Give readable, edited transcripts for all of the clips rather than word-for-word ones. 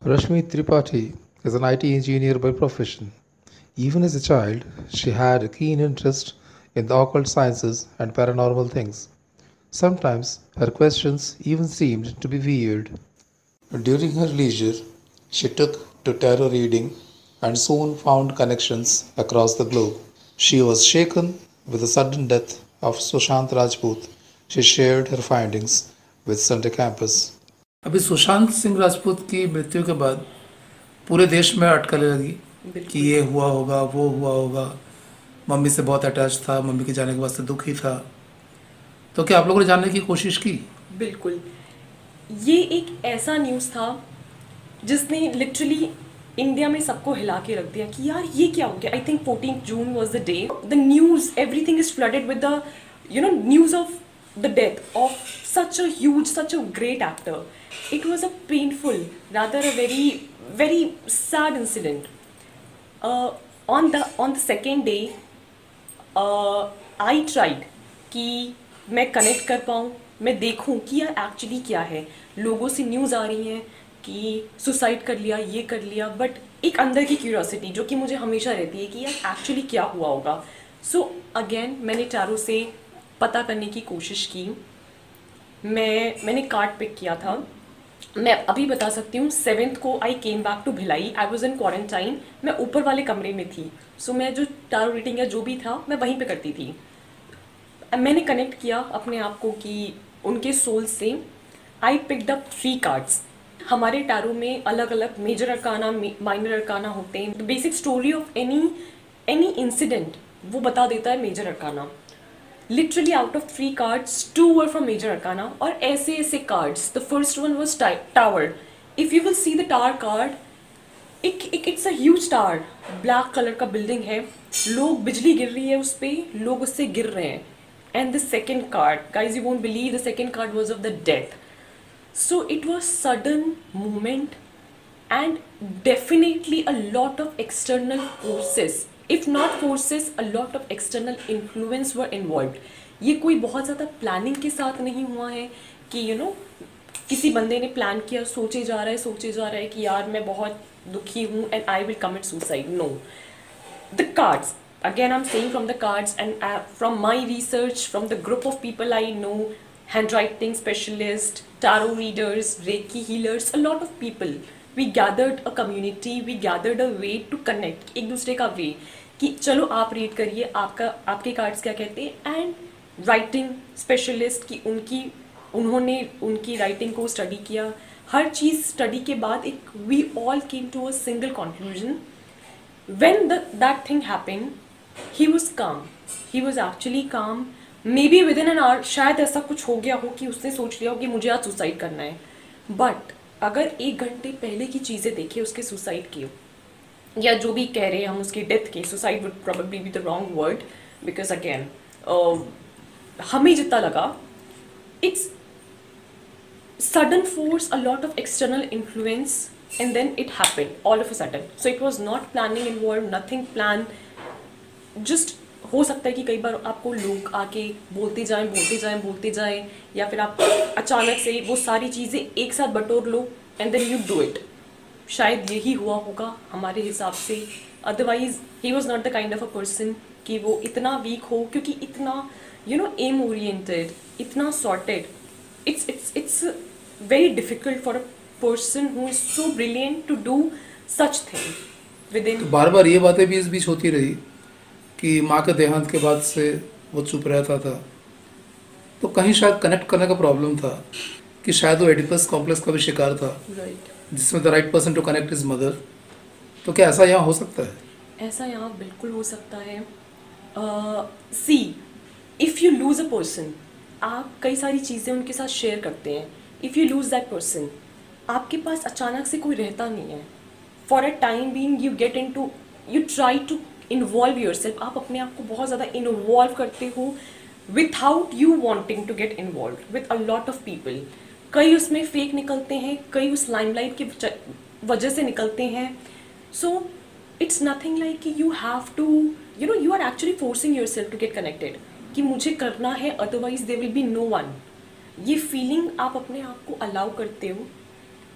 Rashmi Tripathi is an IT engineer by profession. Even as a child, she had a keen interest in the occult sciences and paranormal things. Sometimes her questions even seemed to be weird. During her leisure, she took to tarot reading and soon found connections across the globe. She was shaken with the sudden death of Sushant Rajput. She shared her findings with Sunday Campus. अभी सुशांत सिंह राजपूत की मृत्यु के बाद पूरे देश में अटकलें लगी कि ये हुआ होगा, वो हुआ होगा। मम्मी से बहुत अटैच था, मम्मी के जाने के बाद से दुखी था। तो क्या आप लोगों ने जानने की कोशिश की? बिल्कुल। ये एक ऐसा न्यूज़ था जिसने लिटरली इंडिया में सबको हिला के रख दिया कि यार ये क्या हो गया। I think 14 June was the day the news everything is flooded with the news of the death of such a huge, such a great actor. It was a painful, rather a very sad incident. On the second day, I tried कि मैं connect कर पाऊँ, मैं देखूँ कि यार actually क्या है। लोगों से न्यूज़ आ रही हैं कि सुसाइड कर लिया, ये कर लिया, बट एक अंदर की क्यूरियोसिटी जो कि मुझे हमेशा रहती है कि यार एक्चुअली क्या हुआ होगा। सो अगेन मैंने टैरो से पता करने की कोशिश की। मैंने कार्ड पिक किया था। मैं अभी बता सकती हूँ 7th को I came back to Bhilai. I was in quarantine. मैं ऊपर वाले कमरे में थी। सो मैं जो टैरो रीडिंग या जो भी था मैं वहीं पे करती थी। मैंने कनेक्ट किया अपने आप को कि उनके सोल से। I picked up 3 cards. हमारे टैरो में अलग अलग मेजर अरकाना, माइनर अरकाना होते हैं। The basic story of any incident वो बता देता है major arcana. Literally out of 3 cards, 2 were from Major Arcana और ऐसे cards. The first one was Tower. If you will see the Tower card, it's a huge tower. Black color का building है. लोग बिजली गिर रही है उस पे, लोग उससे गिर रहे हैं. And the second card, guys, you won't believe the second card was of the death. So it was sudden movement and definitely a lot of external forces. If not forces, a lot of external influence were involved. ये कोई बहुत ज़्यादा planning के साथ नहीं हुआ है कि किसी बंदे ने प्लान किया, सोचे जा रहा है कि यार मैं बहुत दुखी हूँ and I will commit suicide. No. The cards, again I'm saying from the cards and from my research, from the group of people I know, handwriting specialists, tarot readers, Reiki healers, a lot of people. We gathered a community, we gathered a way to connect, एक दूसरे का way कि चलो आप read करिए, आपके cards क्या कहते हैं। एंड राइटिंग स्पेशलिस्ट की उन्होंने उनकी राइटिंग को स्टडी किया। हर चीज़ स्टडी के बाद एक we all came to a single conclusion. When that thing happened, he was calm, he was actually calm. Maybe within an hour शायद ऐसा कुछ हो गया हो कि उसने सोच लिया हो कि मुझे आज सुसाइड करना है। बट अगर 1 घंटे पहले की चीज़ें देखें उसके सुसाइड की या जो भी कह रहे हैं हम उसकी डेथ की, suicide would probably be the wrong word because again हमें जितना लगा it's sudden force, a lot of external influence, and then it happened all of a sudden. So it was not planning involved, nothing planned. Just हो सकता है कि कई बार आपको लोग आके बोलते जाएं या फिर आप अचानक से वो सारी चीज़ें एक साथ बटोर लो and then you do it. शायद यही हुआ होगा हमारे हिसाब से। Otherwise he was not the kind of a person कि वो इतना वीक हो, क्योंकि इतना एम ओरिएंटेड, इतना sorted. It's very difficult for a person who is so brilliant to do such thing within. तो बार बार ये बातें भी इस बीच होती रही कि माँ के देहांत के बाद से वो चुप रहता था। तो कहीं शायद कनेक्ट करने का प्रॉब्लम था कि शायद वो एडिपस कॉम्प्लेक्स का भी शिकार था, जिसमें the right person to connect his mother. तो क्या ऐसा यहाँ हो सकता है? ऐसा यहाँ बिल्कुल हो सकता है। See, if you lose a person, आप कई सारी चीज़ें उनके साथ शेयर करते हैं। If you lose that person, आपके पास अचानक से कोई रहता नहीं है। For a time being you get into, you try to involve yourself. आप अपने आप को बहुत ज़्यादा इन्वॉल्व करते हो without you wanting to get involve with a lot of people. कई उसमें फेक निकलते हैं, कई उस लाइमलाइट की वजह से निकलते हैं। सो इट्स नथिंग लाइक कि you have to you are actually forcing yourself to get connected कि मुझे करना है, otherwise there will be no one. ये फीलिंग आप अपने आप को अलाउ करते हो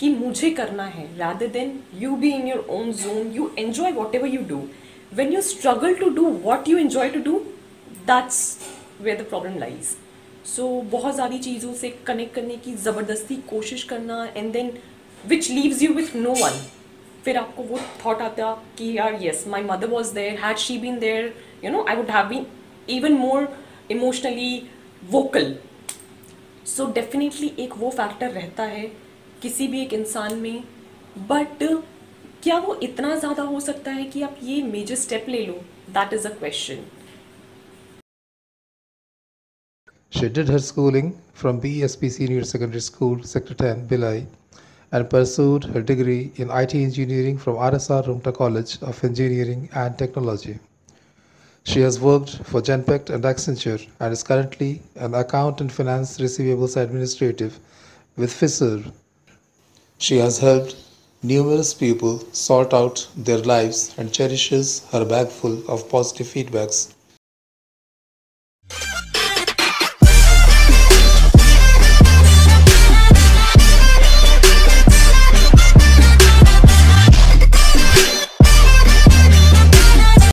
कि मुझे करना है, rather than you be in your own zone, you enjoy whatever you do. When you struggle to do what you enjoy to do, that's where the problem lies. So बहुत सारी चीज़ों से कनेक्ट करने की ज़बरदस्ती कोशिश करना, and then which leaves you with no one. फिर आपको वो थॉट आता कि यार yes, my mother was there, had she been there, you know, I would have been even more emotionally vocal. So definitely एक वो फैक्टर रहता है किसी भी एक इंसान में, बट क्या वो इतना ज़्यादा हो सकता है कि आप ये मेजर स्टेप ले लो? That is a question. She did her schooling from BSP Senior Secondary School, Sector 10, Bhilai, and pursued her degree in IT engineering from RSR Rumta College of Engineering and Technology. She has worked for Genpact and Accenture and is currently an account and finance receivables administrative with Fiserv. She has helped numerous people sort out their lives and cherishes her bag full of positive feedbacks.